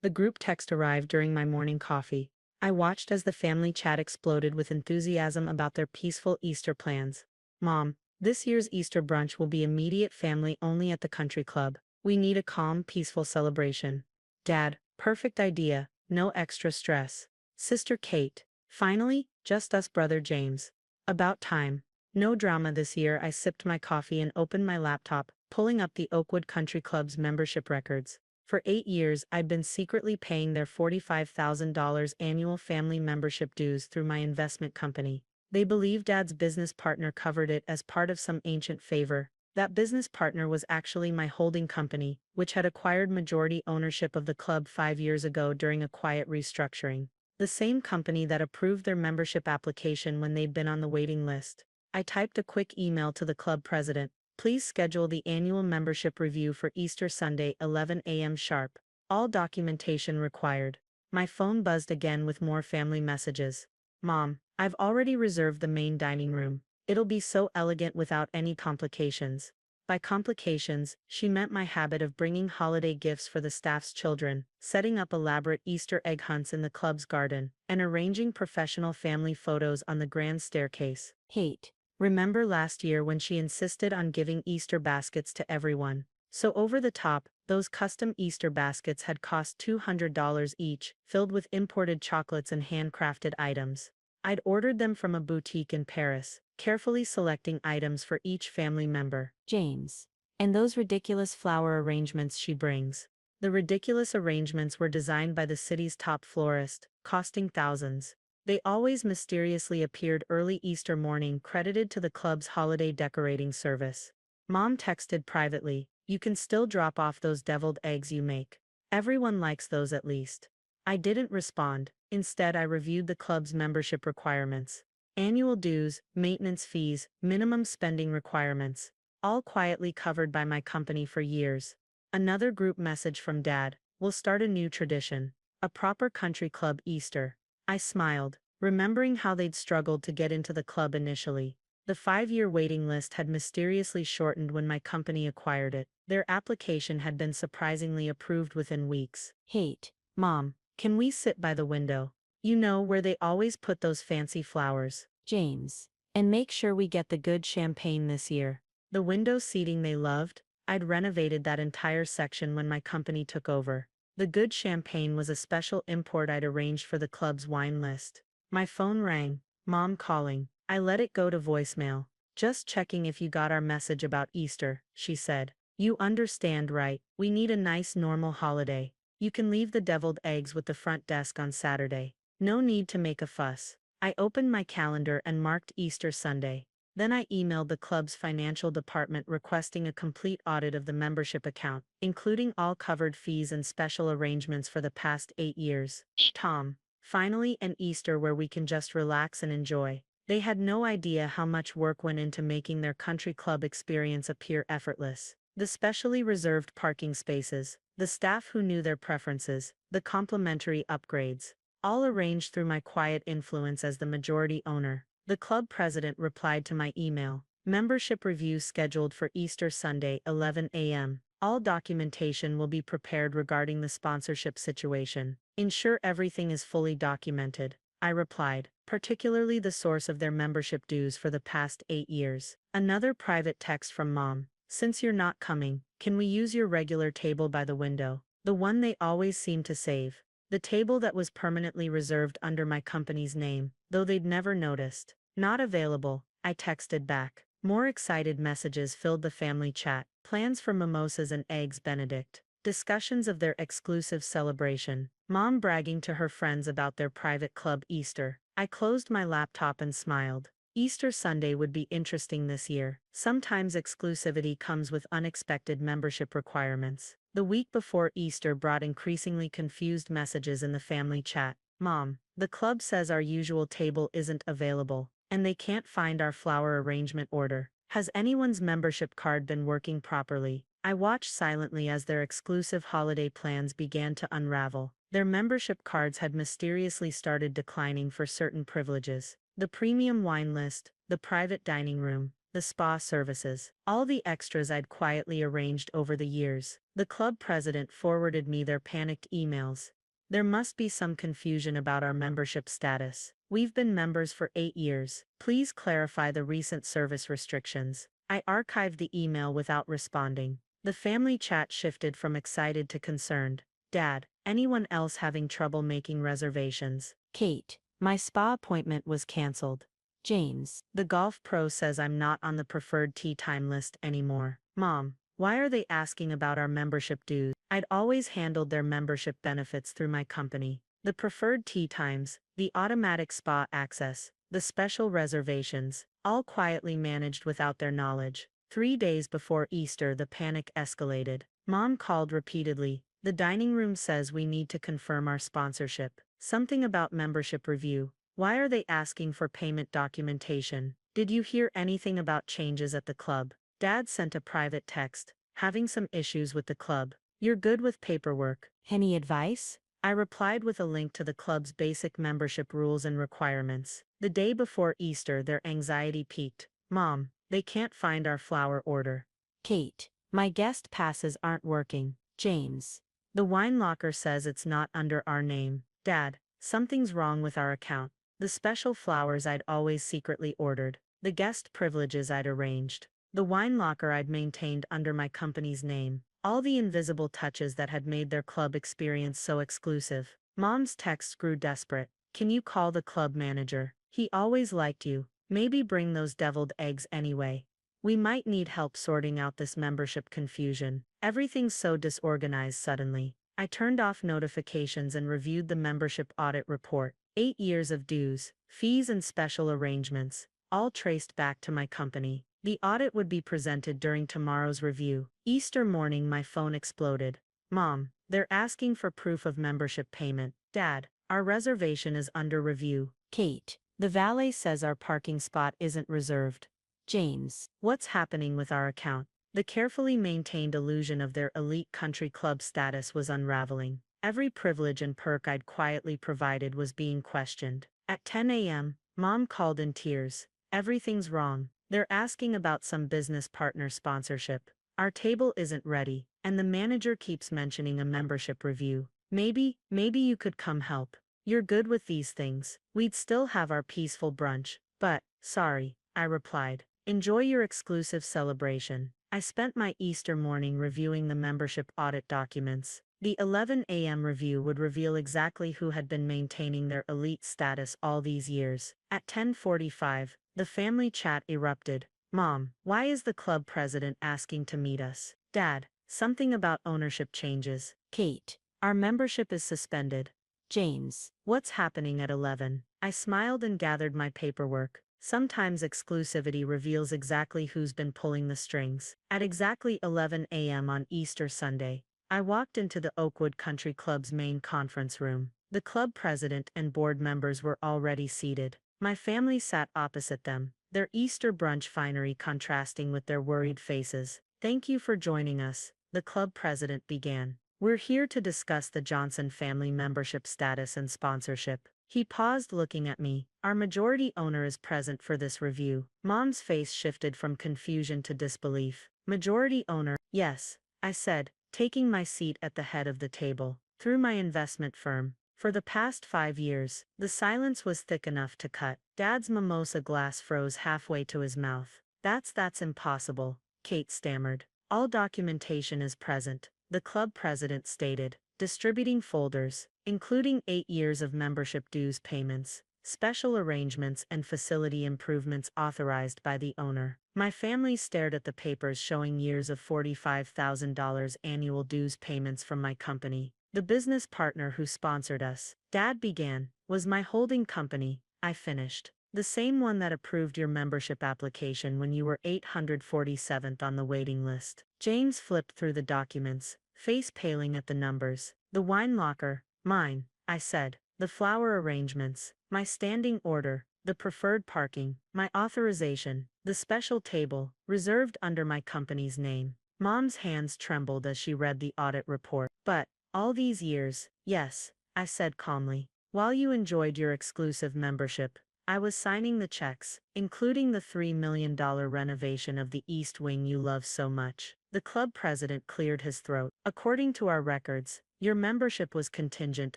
The group text arrived during my morning coffee. I watched as the family chat exploded with enthusiasm about their peaceful Easter plans. Mom, this year's Easter brunch will be immediate family only at the country club. We need a calm, peaceful celebration. Dad, perfect idea, no extra stress. Sister Kate, finally, just us, brother James. About time. No drama this year. I sipped my coffee and opened my laptop, pulling up the Oakwood Country Club's membership records. For 8 years, I'd been secretly paying their $45,000 annual family membership dues through my investment company. They believed Dad's business partner covered it as part of some ancient favor. That business partner was actually my holding company, which had acquired majority ownership of the club 5 years ago during a quiet restructuring. The same company that approved their membership application when they'd been on the waiting list. I typed a quick email to the club president. Please schedule the annual membership review for Easter Sunday, 11 a.m. sharp. All documentation required. My phone buzzed again with more family messages. Mom, I've already reserved the main dining room. It'll be so elegant without any complications. By complications, she meant my habit of bringing holiday gifts for the staff's children, setting up elaborate Easter egg hunts in the club's garden, and arranging professional family photos on the grand staircase. Hate. Remember last year when she insisted on giving Easter baskets to everyone? So over the top, those custom Easter baskets had cost $200 each, filled with imported chocolates and handcrafted items. I'd ordered them from a boutique in Paris, carefully selecting items for each family member. James. And those ridiculous flower arrangements she brings. The ridiculous arrangements were designed by the city's top florist, costing thousands. They always mysteriously appeared early Easter morning, credited to the club's holiday decorating service. Mom texted privately, "You can still drop off those deviled eggs you make. Everyone likes those at least." I didn't respond. Instead, I reviewed the club's membership requirements. Annual dues, maintenance fees, minimum spending requirements, all quietly covered by my company for years. Another group message from Dad: "We'll start a new tradition. A proper country club Easter." I smiled, remembering how they'd struggled to get into the club initially. The 5-year waiting list had mysteriously shortened when my company acquired it. Their application had been surprisingly approved within weeks. Hate. Mom, can we sit by the window? You know, where they always put those fancy flowers. James. And make sure we get the good champagne this year. The window seating they loved? I'd renovated that entire section when my company took over. The good champagne was a special import I'd arranged for the club's wine list. My phone rang. Mom calling. I let it go to voicemail. "Just checking if you got our message about Easter," she said. "You understand, right? We need a nice normal holiday. You can leave the deviled eggs with the front desk on Saturday. No need to make a fuss." I opened my calendar and marked Easter Sunday. Then I emailed the club's financial department requesting a complete audit of the membership account, including all covered fees and special arrangements for the past 8 years. Tom, finally an Easter where we can just relax and enjoy. They had no idea how much work went into making their country club experience appear effortless. The specially reserved parking spaces, the staff who knew their preferences, the complimentary upgrades, all arranged through my quiet influence as the majority owner. The club president replied to my email. "Membership review scheduled for Easter Sunday, 11 a.m. All documentation will be prepared regarding the sponsorship situation. Ensure everything is fully documented." I replied, particularly the source of their membership dues for the past 8 years. Another private text from Mom. "Since you're not coming, can we use your regular table by the window? The one they always seem to save." The table that was permanently reserved under my company's name, though they'd never noticed. "Not available," I texted back. More excited messages filled the family chat. Plans for mimosas and eggs Benedict. Discussions of their exclusive celebration. Mom bragging to her friends about their private club Easter. I closed my laptop and smiled. Easter Sunday would be interesting this year. Sometimes exclusivity comes with unexpected membership requirements. The week before Easter brought increasingly confused messages in the family chat. "Mom, the club says our usual table isn't available, and they can't find our flower arrangement order. Has anyone's membership card been working properly?" I watched silently as their exclusive holiday plans began to unravel. Their membership cards had mysteriously started declining for certain privileges. The premium wine list, the private dining room, the spa services, all the extras I'd quietly arranged over the years. The club president forwarded me their panicked emails. There must be some confusion about our membership status. We've been members for 8 years. Please clarify the recent service restrictions. I archived the email without responding. The family chat shifted from excited to concerned. Dad, anyone else having trouble making reservations? Kate, my spa appointment was canceled. James, the golf pro says I'm not on the preferred tea time list anymore. Mom, why are they asking about our membership dues? I'd always handled their membership benefits through my company. The preferred tea times, the automatic spa access, the special reservations, all quietly managed without their knowledge. 3 days before Easter, the panic escalated. Mom called repeatedly. The dining room says we need to confirm our sponsorship. Something about membership review. Why are they asking for payment documentation? Did you hear anything about changes at the club? Dad sent a private text. Having some issues with the club. You're good with paperwork. Any advice? I replied with a link to the club's basic membership rules and requirements. The day before Easter, their anxiety peaked. Mom, they can't find our flower order. Kate, my guest passes aren't working. James, the wine locker says it's not under our name. Dad, something's wrong with our account. The special flowers I'd always secretly ordered. The guest privileges I'd arranged. The wine locker I'd maintained under my company's name. All the invisible touches that had made their club experience so exclusive. Mom's texts grew desperate. Can you call the club manager? He always liked you. Maybe bring those deviled eggs anyway. We might need help sorting out this membership confusion. Everything's so disorganized suddenly. I turned off notifications and reviewed the membership audit report. 8 years of dues, fees and special arrangements, all traced back to my company. The audit would be presented during tomorrow's review. Easter morning, my phone exploded. Mom, they're asking for proof of membership payment. Dad, our reservation is under review. Kate, the valet says our parking spot isn't reserved. James, what's happening with our account? The carefully maintained illusion of their elite country club status was unraveling. Every privilege and perk I'd quietly provided was being questioned. At 10 a.m., Mom called in tears. Everything's wrong. They're asking about some business partner sponsorship. Our table isn't ready, and the manager keeps mentioning a membership review. Maybe you could come help. You're good with these things. We'd still have our peaceful brunch. But, sorry, I replied. Enjoy your exclusive celebration. I spent my Easter morning reviewing the membership audit documents. The 11 a.m. review would reveal exactly who had been maintaining their elite status all these years. At 10:45, the family chat erupted. Mom, why is the club president asking to meet us? Dad, something about ownership changes. Kate, our membership is suspended. James, what's happening at 11? I smiled and gathered my paperwork. Sometimes exclusivity reveals exactly who's been pulling the strings. At exactly 11 a.m. on Easter Sunday, I walked into the Oakwood Country Club's main conference room. The club president and board members were already seated. My family sat opposite them, their Easter brunch finery contrasting with their worried faces. Thank you for joining us, the club president began. We're here to discuss the Johnson family membership status and sponsorship. He paused, looking at me. Our majority owner is present for this review. Mom's face shifted from confusion to disbelief. Majority owner? Yes, I said, taking my seat at the head of the table. Through my investment firm. For the past 5 years, the silence was thick enough to cut. Dad's mimosa glass froze halfway to his mouth. That's impossible, Kate stammered. All documentation is present, the club president stated, distributing folders, including 8 years of membership dues payments, special arrangements and facility improvements authorized by the owner. My family stared at the papers showing years of $45,000 annual dues payments from my company. The business partner who sponsored us, Dad began, was my holding company. I finished. The same one that approved your membership application when you were 847th on the waiting list. James flipped through the documents, face paling at the numbers. The wine locker, mine, I said. The flower arrangements, my standing order. The preferred parking, my authorization. The special table, reserved under my company's name. Mom's hands trembled as she read the audit report. But, all these years, yes, I said calmly. While you enjoyed your exclusive membership, I was signing the checks, including the $3 million renovation of the East Wing you love so much. The club president cleared his throat. According to our records, your membership was contingent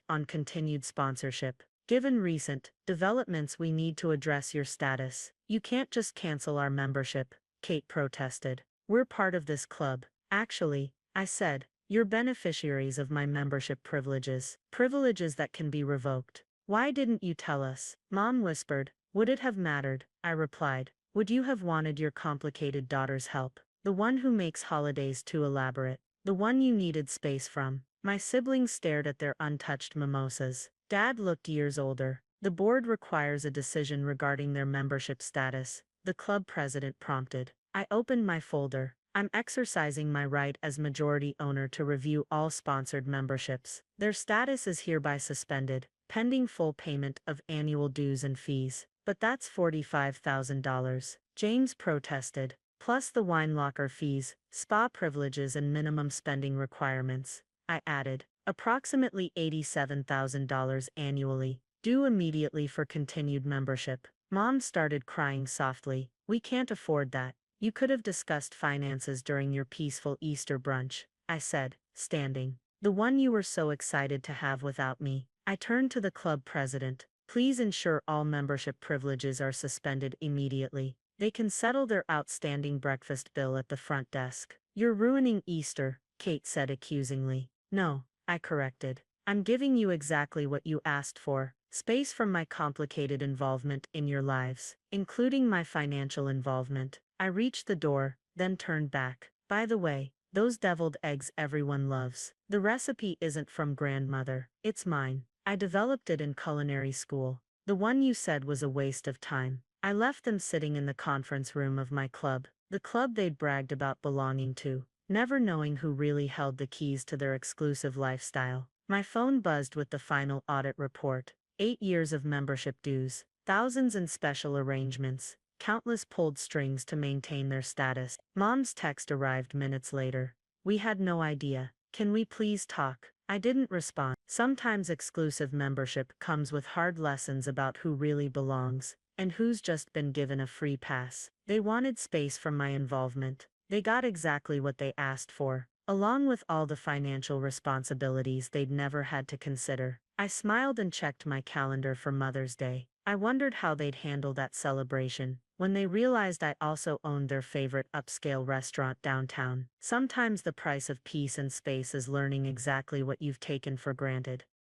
on continued sponsorship. Given recent developments, we need to address your status. You can't just cancel our membership, Kate protested. We're part of this club. Actually, I said, you're beneficiaries of my membership privileges. Privileges that can be revoked. Why didn't you tell us? Mom whispered. Would it have mattered? I replied. Would you have wanted your complicated daughter's help? The one who makes holidays too elaborate. The one you needed space from. My siblings stared at their untouched mimosas. Dad looked years older. The board requires a decision regarding their membership status, the club president prompted. I opened my folder. I'm exercising my right as majority owner to review all sponsored memberships. Their status is hereby suspended, pending full payment of annual dues and fees. But that's $45,000. James protested. Plus the wine locker fees, spa privileges and minimum spending requirements. I added. Approximately $87,000 annually, due immediately for continued membership. Mom started crying softly. We can't afford that. You could have discussed finances during your peaceful Easter brunch, I said, standing. The one you were so excited to have without me. I turned to the club president. Please ensure all membership privileges are suspended immediately. They can settle their outstanding breakfast bill at the front desk. You're ruining Easter, Kate said accusingly. No, I corrected. I'm giving you exactly what you asked for. Space from my complicated involvement in your lives, including my financial involvement. I reached the door, then turned back. By the way, those deviled eggs everyone loves. The recipe isn't from grandmother. It's mine. I developed it in culinary school. The one you said was a waste of time. I left them sitting in the conference room of my club, the club they'd bragged about belonging to, never knowing who really held the keys to their exclusive lifestyle. My phone buzzed with the final audit report. 8 years of membership dues, thousands in special arrangements, countless pulled strings to maintain their status. Mom's text arrived minutes later. We had no idea. Can we please talk? I didn't respond. Sometimes exclusive membership comes with hard lessons about who really belongs, and who's just been given a free pass. They wanted space from my involvement. They got exactly what they asked for, along with all the financial responsibilities they'd never had to consider. I smiled and checked my calendar for Mother's Day. I wondered how they'd handle that celebration when they realized I also owned their favorite upscale restaurant downtown. Sometimes the price of peace and space is learning exactly what you've taken for granted.